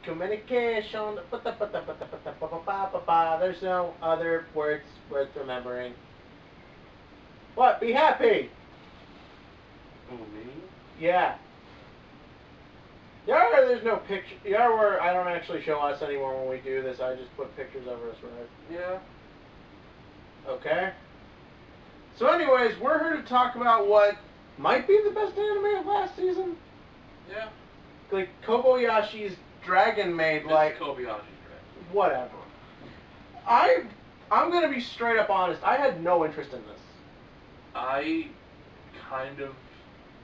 Communication. There's no other words worth remembering. What? Be happy. Oh, me? Yeah. Yeah, there's no picture. Yeah, where I don't actually show us anymore when we do this. I just put pictures over us, right? Yeah. Okay. So, anyways, we're here to talk about what might be the best anime of last season. Yeah. Like Koboyashi's Dragon Maid. Like Kobayashi Dragon. whatever. I'm gonna be straight up honest. I had no interest in this. I kind of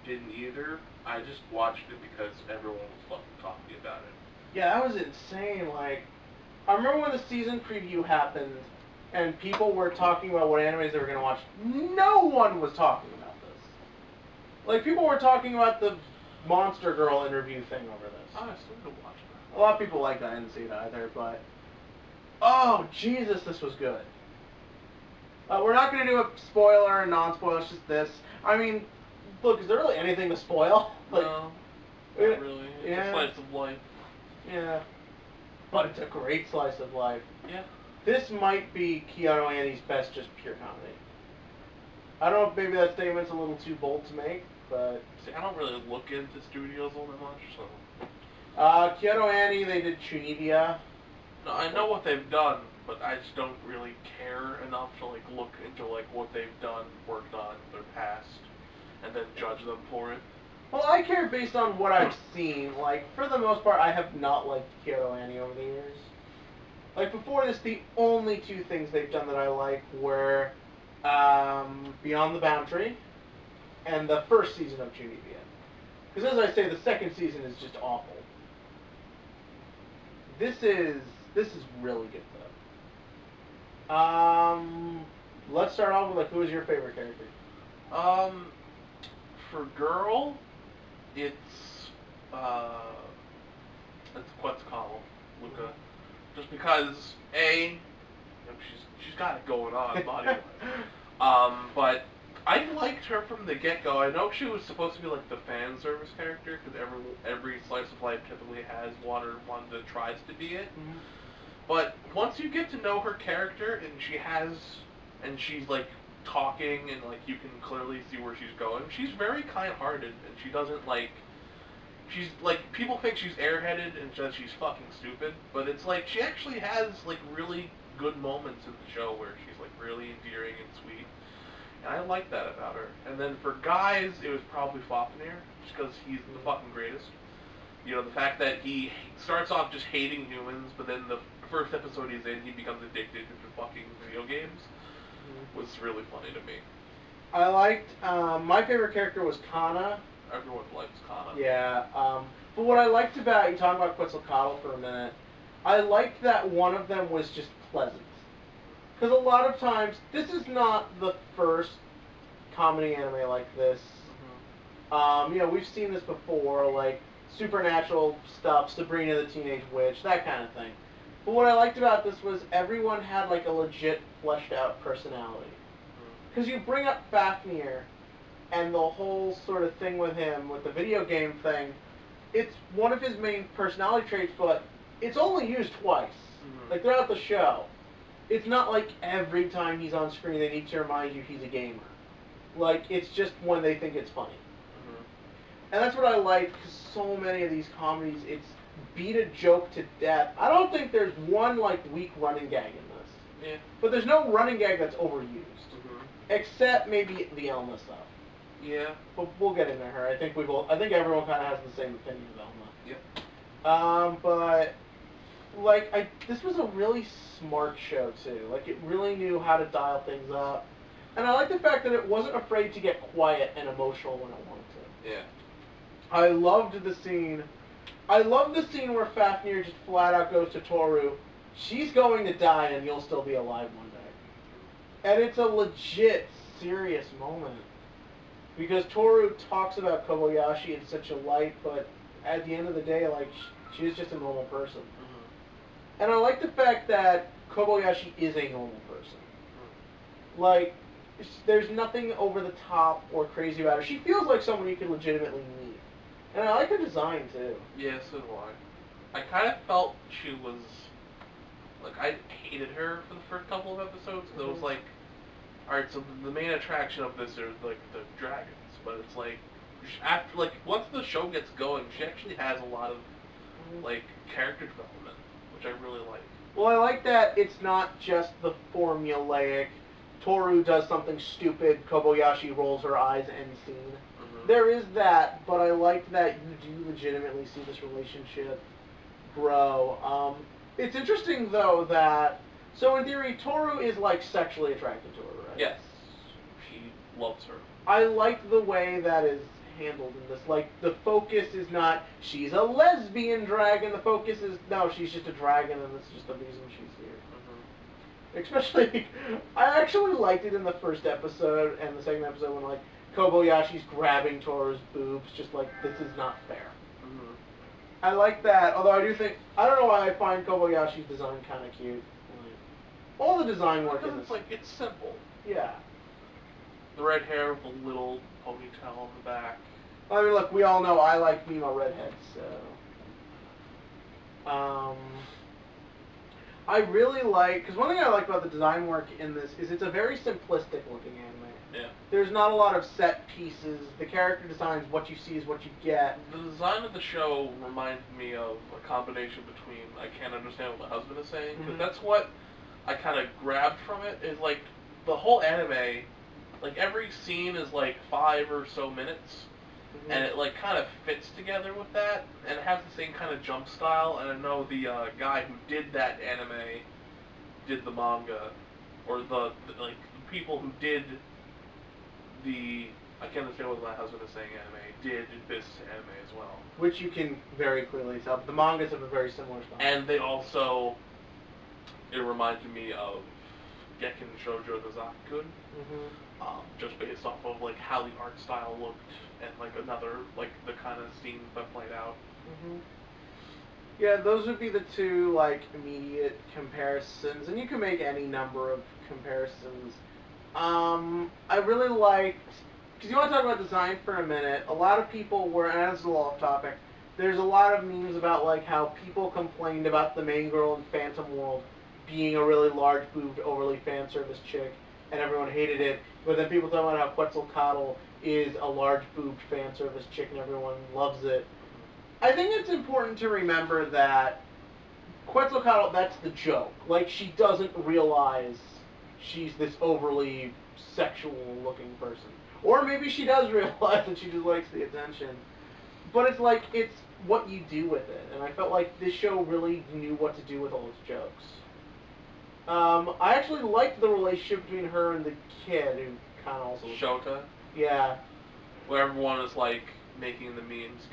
didn't either. I just watched it because everyone was fucking talking about it. Yeah, that was insane. Like, I remember when the season preview happened, and people were talking about what animes they were gonna watch. No one was talking about this. Like, people were talking about the Monster Girl interview thing over this. I still didn't watch it. A lot of people like that. I didn't see it either, but oh Jesus, this was good. We're not gonna do a spoiler and non-spoiler. It's just this. I mean, look, is there really anything to spoil? Like, no, not really. It's a slice of life. Yeah, but it's a great slice of life. Yeah. This might be Kyoto Annie's best, just pure comedy. I don't know if maybe that statement's a little too bold to make, but see, I don't really look into studios all that much, so. Kyoto Annie, they did Chunibyo. No, I know what they've done, but I just don't really care enough to like look into like what they've done, worked on in their past, and then judge them for it. Well, I care based on what I've seen. Like, for the most part, I have not liked Kyoto Annie over the years. Like, before this, the only two things they've done that I like were Beyond the Boundary and the first season of Chunibyo. Because as I say, the second season is just awful. This is really good though. Let's start off with like, who is your favorite character? For girl, it's Quetzalcoatl, Luca, just because she's got it going on body wise. But I liked her from the get-go. I know she was supposed to be like the fan service character because every slice of life typically has one that tries to be it. Mm-hmm. But once you get to know her character and she's like talking and like you can clearly see where she's going, she's very kind-hearted and she doesn't like. She's like people think she's airheaded and that she's fucking stupid, but it's like she actually has like really good moments in the show where she's like really endearing and sweet. And I like that about her. And then for guys, it was probably Fafnir, just because he's the fucking greatest. You know, the fact that he starts off just hating humans, but then the first episode he's in, he becomes addicted to fucking video games, was really funny to me. I liked, my favorite character was Kana. Everyone likes Kana. Yeah, but what I liked about, you talking about Quetzalcoatl for a minute, I liked that one of them was just pleasant. Because a lot of times, this is not the first comedy anime like this. Mm-hmm. You know, we've seen this before, like supernatural stuff, Sabrina the Teenage Witch, that kind of thing. But what I liked about this was everyone had like a legit fleshed out personality. Because you bring up Fafnir and the whole sort of thing with him, with the video game thing, it's one of his main personality traits, but it's only used twice, like throughout the show. It's not like every time he's on screen they need to remind you he's a gamer. Like, it's just when they think it's funny. And that's what I like, because so many of these comedies, it's beat a joke to death. I don't think there's one, like, weak running gag in this. Yeah. But there's no running gag that's overused. Except maybe the Elma stuff. Yeah. But we'll get into her. I think everyone kind of has the same opinion of Elma. Yep. But like this was a really smart show too. Like it really knew how to dial things up, and I like the fact that it wasn't afraid to get quiet and emotional when it wanted to. Yeah. I loved the scene. I love the scene where Fafnir just flat out goes to Toru, "She's going to die, and you'll still be alive one day." And it's a legit, serious moment. Because Toru talks about Kobayashi in such a light, but at the end of the day, like, she is just a normal person. And I like the fact that Kobayashi is a normal person. Like, there's nothing over the top or crazy about her. She feels like someone you could legitimately meet And I like her design, too. Yeah, so do I. I kind of felt she was... Like, I hated her for the first couple of episodes, because it was like... Alright, so the main attraction of this are, like, the dragons. But it's like... After, like, once the show gets going, she actually has a lot of, like, character development, which I really like. Well, I like that it's not just the formulaic, Toru does something stupid, Kobayashi rolls her eyes, end scene. Mm-hmm. There is that, but I like that you do legitimately see this relationship grow. It's interesting, though, that... So, in theory, Toru is, like, sexually attracted to her, right? Yes. She loves her. I like the way that is handled in this. Like, the focus is not, she's a lesbian dragon. The focus is, no, she's just a dragon, and this is just the reason she's here. Mm-hmm. Especially, I actually liked it in the first episode and the second episode when, like, Kobayashi's grabbing Toru's boobs, just like, this is not fair. Mm-hmm. I like that, although I do think, I don't know why I find Kobayashi's design kind of cute. All the design work in Because this. it's like, it's simple. Yeah. The red hair with a little ponytail on the back. I mean, look, we all know I like female redheads, so... I really like... Because one thing I like about the design work in this is it's a very simplistic looking anime. Yeah. There's not a lot of set pieces. The character designs, what you see is what you get. The design of the show reminds me of a combination between I can't understand what my husband is saying, because that's what I kind of grabbed from it, is like the whole anime, like every scene is like 5 or so minutes, and it like kind of fits together with that, and it has the same kind of jump style, and I know the guy who did that anime did the manga, or the like the people who did the I can't understand what my husband is saying anime did this anime as well. Which you can very clearly tell. The mangas have a very similar style. And they also, it reminded me of Gekken Shoujo the Zakun, just based off of like how the art style looked and like another like the kind of scenes that played out. Yeah, those would be the two like immediate comparisons, and you can make any number of comparisons. I really liked, because you want to talk about design for a minute, a lot of people were, and this is a little off topic, there's a lot of memes about like how people complained about the main girl in Phantom World being a really large-boobed, overly fan service chick, and everyone hated it, but then people talk about how Quetzalcoatl is a large-boobed fan service chick and everyone loves it. I think it's important to remember that Quetzalcoatl, that's the joke. Like, she doesn't realize she's this overly sexual-looking person. Or maybe she does realize that she just likes the attention. But it's like, it's what you do with it. And I felt like this show really knew what to do with all its jokes. I actually liked the relationship between her and the kid, who kind of also... Shota? Yeah. Where everyone is like making the memes.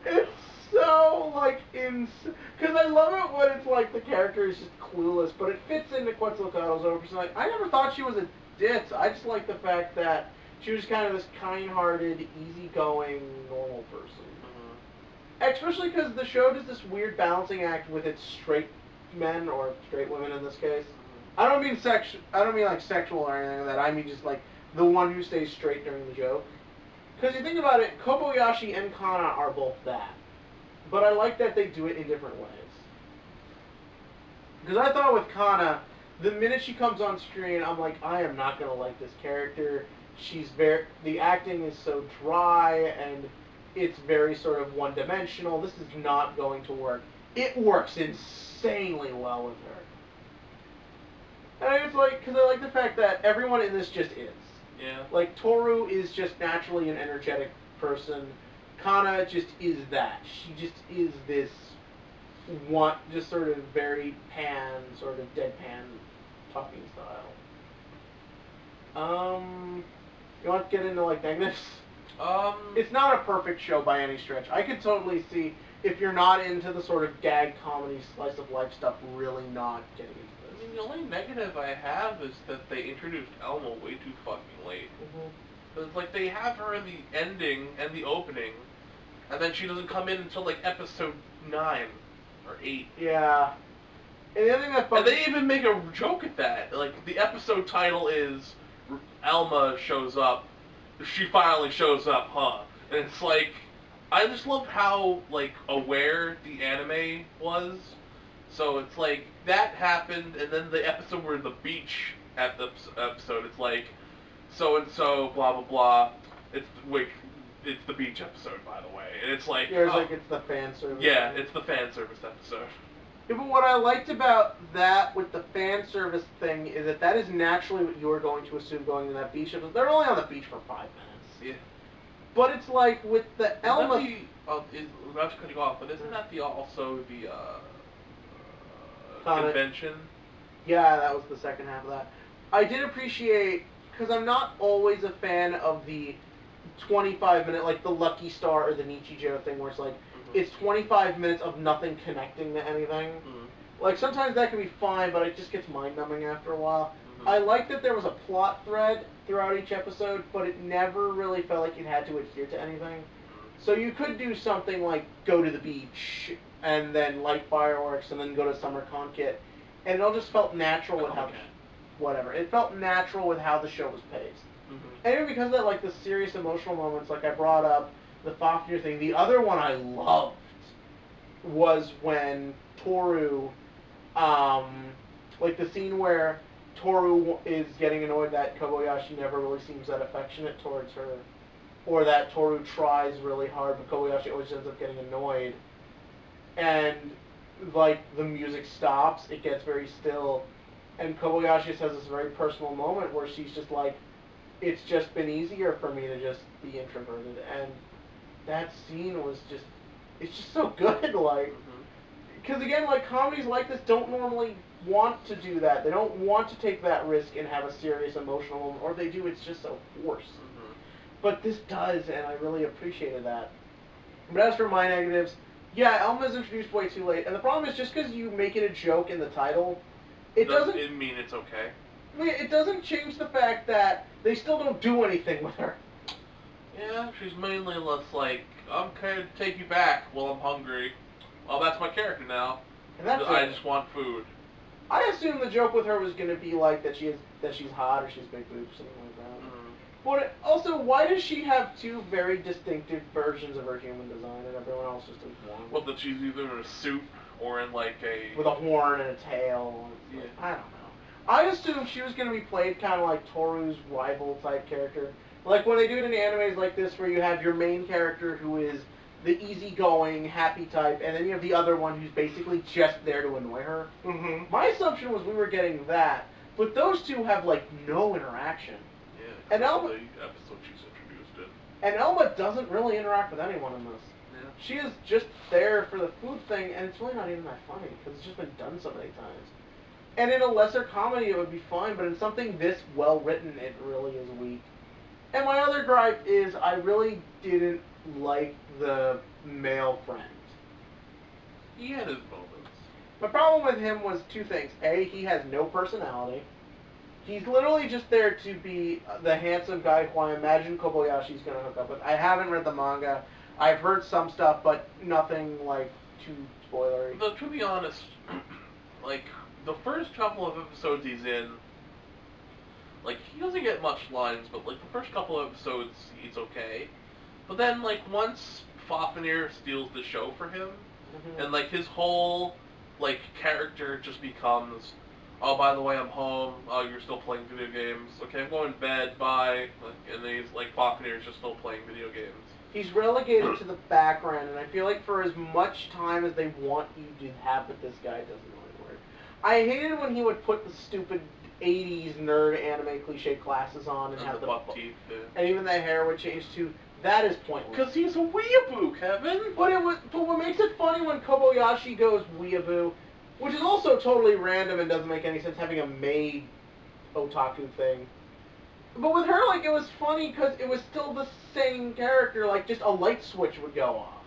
It's so, like, because I love it when it's like the character is just clueless, but it fits into Quetzalcoatl's overperson. Like, I never thought she was a ditz. I just like the fact that she was kind of this kind-hearted, easygoing, normal person. Especially because the show does this weird balancing act with its straight men, or straight women in this case. I don't mean like sexual or anything like that. I mean just like the one who stays straight during the joke. Because you think about it, Kobayashi and Kana are both that. But I like that they do it in different ways. Because I thought with Kana, the minute she comes on screen, I'm like, I am not going to like this character. The acting is so dry, and it's very sort of one-dimensional. This is not going to work. It works insanely well with her. And it's like, because I like the fact that everyone in this just is. Yeah. Like, Toru is just naturally an energetic person. Kana just is that. She just is this just sort of very sort of deadpan talking style. You want to get into, like, negatives? It's not a perfect show by any stretch. I could totally see, if you're not into the sort of gag comedy, slice of life stuff, really not getting into this. I mean, the only negative I have is that they introduced Elma way too fucking late. It's like they have her in the ending and the opening, and then she doesn't come in until like episode 9 or 8. Yeah. And the other thing that and they even make a joke at that. Like, the episode title is Elma shows up she finally shows up, huh? And it's like, I just love how like aware the anime was. So it's like that happened, and then the episode where the beach at the episode, it's like so and so, blah blah blah. It's wait, it's the beach episode, by the way, and it's like, There's oh, like it's the fan service. yeah, it's the fan service episode. Yeah, but what I liked about that with the fan service thing is that that is naturally what you were going to assume going to that beach episode. They're only on the beach for 5 minutes. Yeah. But it's like with the Elma. Not to cut you off, but isn't that also the Comic. convention? Yeah, that was the second half of that. I did appreciate, because I'm not always a fan of the 25-minute, like the Lucky Star or the Nichijou thing, where it's like, it's 25 minutes of nothing connecting to anything. Like, sometimes that can be fine, but it just gets mind-numbing after a while. I like that there was a plot thread throughout each episode, but it never really felt like it had to adhere to anything. So you could do something like go to the beach, and then light fireworks, and then go to Summer Con Kit, and it all just felt natural with how... Whatever. It felt natural with how the show was paced. And even because of that, like, the serious emotional moments, like I brought up, the Fafnir thing, the other one I loved was when Toru, like the scene where Toru is getting annoyed that Kobayashi never really seems that affectionate towards her, or that Toru tries really hard, but Kobayashi always ends up getting annoyed. And, like, the music stops, it gets very still, and Kobayashi has this very personal moment where she's just like, it's just been easier for me to just be introverted, and that scene was just, it's just so good, like, because again, like, comedies like this don't normally want to do that. They don't want to take that risk and have a serious emotional moment, or if they do, it's just so forced. But this does, and I really appreciated that. But as for my negatives, yeah, Elma's introduced way too late, and the problem is just because you make it a joke in the title, it doesn't mean it's okay. It doesn't change the fact that they still don't do anything with her. Yeah, she's mainly less like, I'm going to take you back while I'm hungry. Well, that's my character now. And that's I just want food. I assumed the joke with her was going to be like that she's hot or she's big boobs, something like that. But also, why does she have two very distinctive versions of her human design and everyone else just has one? Well, that she's either in a suit or in like a... with a horn and a tail. Yeah. Like, I don't know. I assumed she was going to be played kind of like Toru's rival type character. Like when they do it in animes like this where you have your main character who is the easygoing, happy type, and then you have the other one who's basically just there to annoy her. My assumption was we were getting that, but those two have like no interaction. Yeah, and Elma, the episode she's introduced in. And Elma doesn't really interact with anyone in this. Yeah. She is just there for the food thing, and it's really not even that funny because it's just been done so many times. And in a lesser comedy, it would be fine, but in something this well written, it really is weak. And my other gripe is I really didn't like the male friend. He had his moments. My problem with him was two things. A, he has no personality. He's literally just there to be the handsome guy who I imagine Kobayashi's going to hook up with. I haven't read the manga. I've heard some stuff, but nothing, like, too spoilery. But to be honest, like, the first couple of episodes he's in, like, he doesn't get much lines, but, like, the first couple of episodes, he's okay. But then, like, once Fafnir steals the show for him, and, like, his whole, like, character just becomes, oh, by the way, I'm home, oh, you're still playing video games, okay, I'm going to bed, bye, and then he's, like, Fafnir's just still playing video games. He's relegated to the background, and I feel like for as much time as they want you to have with this guy, it doesn't really work. I hated when he would put the stupid 80s nerd anime cliche glasses on and have the buck teeth, yeah. And even the hair would change to, that is pointless. Because he's a weeaboo, Kevin! But what makes it funny when Kobayashi goes weeaboo, which is also totally random and doesn't make any sense, having a maid otaku thing. But with her, like, it was funny because it was still the same character, like, just a light switch would go off.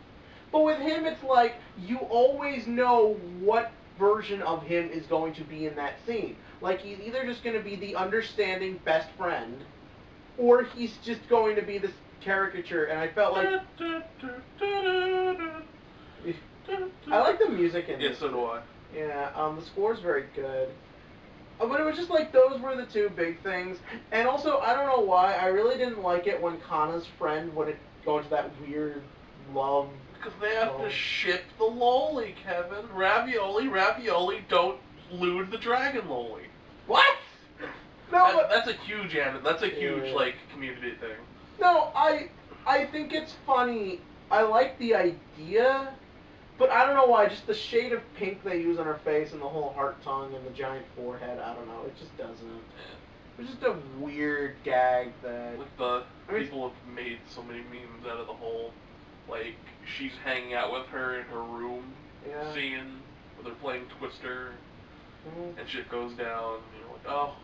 But with him, it's like, you always know what version of him is going to be in that scene. Like, he's either just going to be the understanding best friend, or he's just going to be this caricature, and I felt like... I like the music in this. Yeah, so do I. Yeah, the score's very good. But it was just like those were the two big things. And also, I don't know why, I really didn't like it when Kana's friend would go into that weird love. Because they have to ship the loli, Kevin. Ravioli, don't lewd the dragon loli. What? No, that's a huge like community thing. No, I think it's funny. I like the idea, but I don't know why. Just the shade of pink they use on her face and the whole heart tongue and the giant forehead. I don't know. It just doesn't. It's just a weird gag that. Like people have made so many memes out of the whole, like she's hanging out with her in her room, scene where they're playing Twister, and shit goes down. And you're like, oh,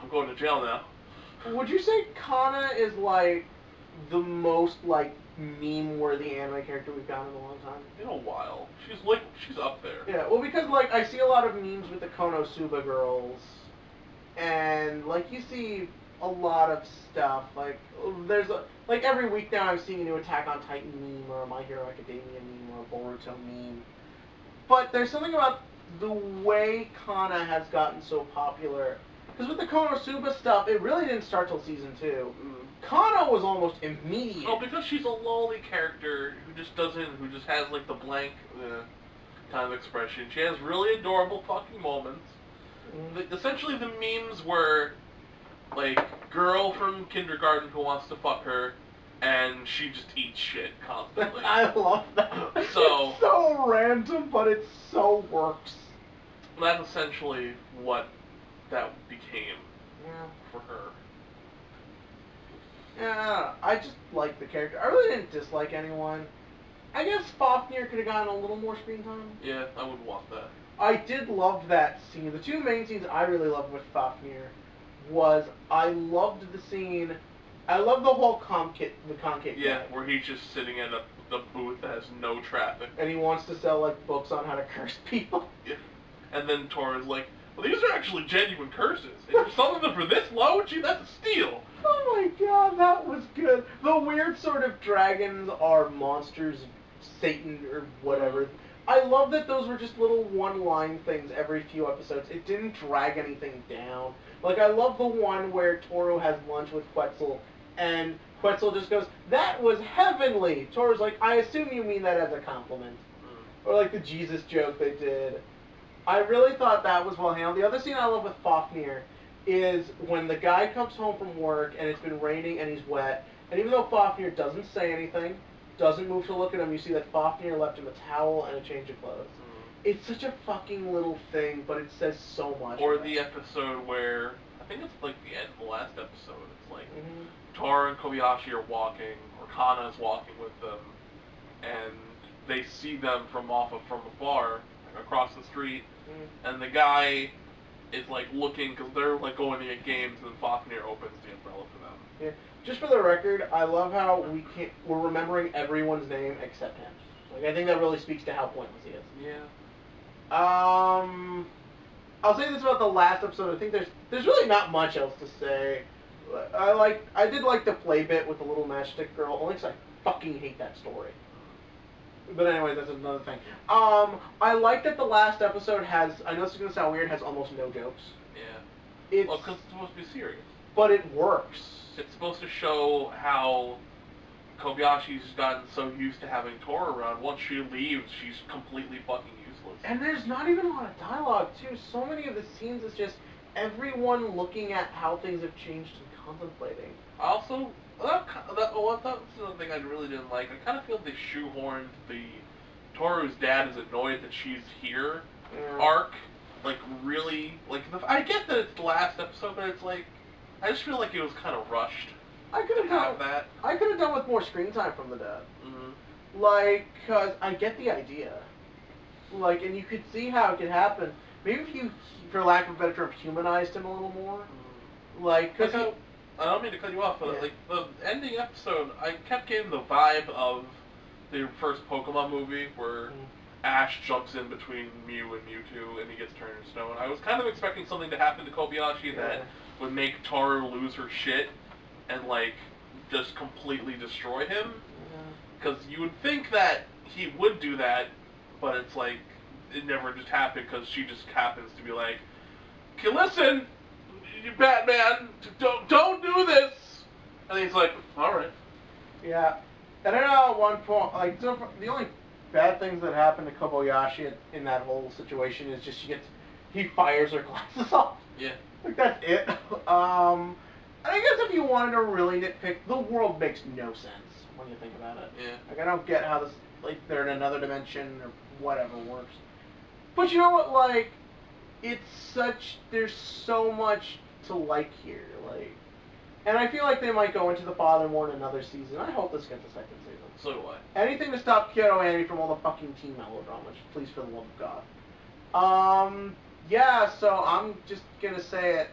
I'm going to jail now. Would you say Kana is like the most like meme-worthy anime character we've gotten in a long time? In a while. She's up there. Yeah, well, because like I see a lot of memes with the Konosuba girls, and like you see a lot of stuff. Like like every week now I'm seeing a new Attack on Titan meme or a My Hero Academia meme or a Boruto meme. But there's something about the way Kana has gotten so popular. Because with the Konosuba stuff, it really didn't start till season 2. Kana was almost immediate. Oh, because she's a lolly character who just has like the blank kind of expression. She has really adorable fucking moments. Essentially, the memes were like girl from kindergarten who wants to fuck her, and she just eats shit constantly. I love that. So it's so random, but it so works. That's essentially what that became for her. Yeah, I just like the character. I really didn't dislike anyone. I guess Fafnir could have gotten a little more screen time. Yeah, I would want that. I did love that scene. The two main scenes I really loved with Fafnir was I loved the scene. I love the whole the Concave. Yeah, where he's just sitting at the booth that has no traffic. And he wants to sell like books on how to curse people. Yeah. And then Tora's like, well, these are actually genuine curses. And you're selling them for this low? Gee, that's a steal. Oh my god, that was good. The weird sort of dragons are monsters, Satan or whatever. I love that those were just little one-line things every few episodes. It didn't drag anything down. Like, I love the one where Toru has lunch with Quetzal, and Quetzal just goes, "That was heavenly!" Toru's like, "I assume you mean that as a compliment." Or like the Jesus joke they did. I really thought that was well handled. The other scene I love with Fafnir is when the guy comes home from work and it's been raining and he's wet, and even though Fafnir doesn't say anything, doesn't move to look at him, you see that Fafnir left him a towel and a change of clothes. It's such a fucking little thing, but it says so much. Or the episode where, I think it's like the end of the last episode, it's like Tora and Kobayashi are walking, or Kana is walking with them, and they see them from afar, like across the street, and the guy is like looking, because they're like going to get games, and Fafnir opens the umbrella for them. Yeah. Just for the record, I love how we're remembering everyone's name except him. Like, I think that really speaks to how pointless he is. Yeah. I'll say this about the last episode. I think there's really not much else to say. I did like the play bit with the little matchstick girl, only because I fucking hate that story. But anyway, that's another thing. I like that the last episode has, I know this is going to sound weird, has almost no jokes. Yeah. Well, because it's supposed to be serious. But it works. It's supposed to show how Kobayashi's gotten so used to having Tora around. Once she leaves, she's completely fucking useless. And there's not even a lot of dialogue, too. So many of the scenes is just everyone looking at how things have changed and contemplating. Also, that's another thing I really didn't like. I kind of feel they shoehorned the Toru's dad is annoyed that she's here arc. Like, really, like, I get that it's the last episode, but it's like, I just feel like it was kind of rushed. I could have done with more screen time from the dad. Like, cause I get the idea. Like, and you could see how it could happen. Maybe if you, for lack of a better term, humanized him a little more. Like, cause I don't mean to cut you off, but like the ending episode, I kept getting the vibe of the first Pokemon movie where Ash jumps in between Mew and Mewtwo and he gets turned into stone. I was kind of expecting something to happen to Kobayashi that would make Toru lose her shit and like just completely destroy him. Because you would think that he would do that, but it's like it never just happened because she just happens to be like, listen, Batman, don't do this. And he's like, all right. Yeah. And I know at one point, like, the only bad things that happen to Kobayashi in that whole situation is just he fires her glasses off. Yeah. Like, that's it. And I guess if you wanted to really nitpick, the world makes no sense when you think about it. Yeah. Like, I don't get how this, like, they're in another dimension or whatever works. But you know what, like, there's so much to like here, like, and I feel like they might go into the father more in another season. I hope this gets a second season. So do I. Anything to stop Kyoto Annie from all the fucking teen melodrama, please, for the love of God. Yeah, so I'm just gonna say it.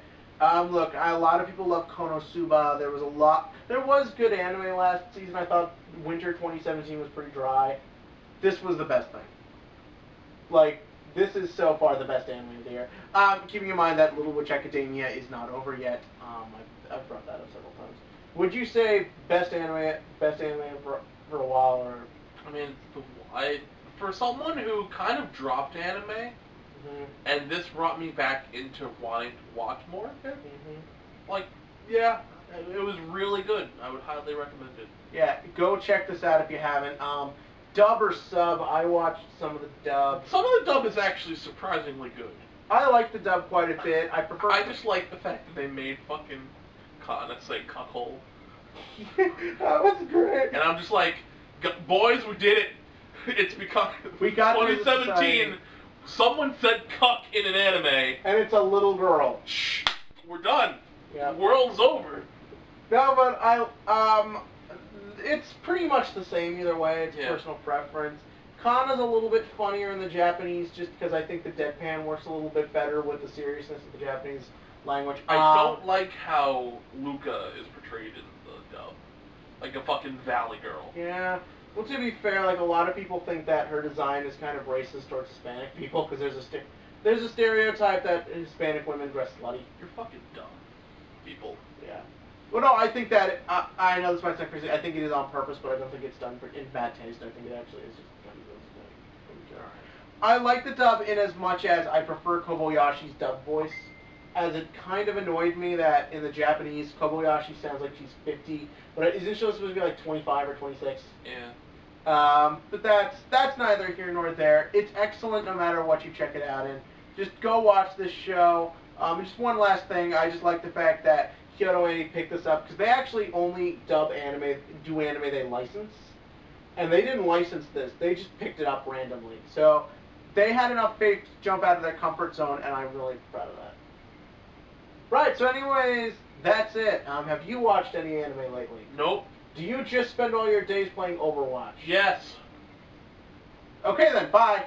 Look, a lot of people love Konosuba. There was good anime last season. I thought Winter 2017 was pretty dry. This was the best thing. Like, this is so far the best anime of the year. Keeping in mind that Little Witch Academia is not over yet. I've brought that up several times. Would you say best anime for a while, or? I mean, for someone who kind of dropped anime, and this brought me back into wanting to watch more of it. Like, yeah, it was really good. I would highly recommend it. Yeah, go check this out if you haven't. Dub or sub, I watched some of the dub. Some of the dub is actually surprisingly good. I like the dub quite a bit. I just like the fact that they made fucking Kana say cuckold. That was great. And I'm just like, boys, we did it. It's become we got 2017. Someone said cuck in an anime. And it's a little girl. Shh, we're done. Yeah. The world's over. No, but it's pretty much the same either way. It's personal preference. Kana's a little bit funnier in the Japanese just because I think the deadpan works a little bit better with the seriousness of the Japanese language. I don't like how Luca is portrayed in the dub. Like a fucking valley girl. Yeah. Well, to be fair, like, a lot of people think that her design is kind of racist towards Hispanic people because there's a stereotype that Hispanic women dress slutty. You're fucking dumb, people. Yeah. Well, no, I think that I know this might sound crazy. I think it is on purpose, but I don't think it's done in bad taste. I think it actually is just done really. I like the dub in as much as I prefer Kobayashi's dub voice, as it kind of annoyed me that in the Japanese, Kobayashi sounds like she's 50, but isn't she supposed to be like 25 or 26? Yeah. But that's neither here nor there. It's excellent no matter what you check it out in. Just go watch this show. Just one last thing, I just like the fact that Kyoto Annie picked this up, because they actually only do anime they license. And they didn't license this, they just picked it up randomly. So, they had enough faith to jump out of their comfort zone, and I'm really proud of that. Right, so anyways, that's it. Have you watched any anime lately? Nope. Do you just spend all your days playing Overwatch? Yes. Okay then, bye.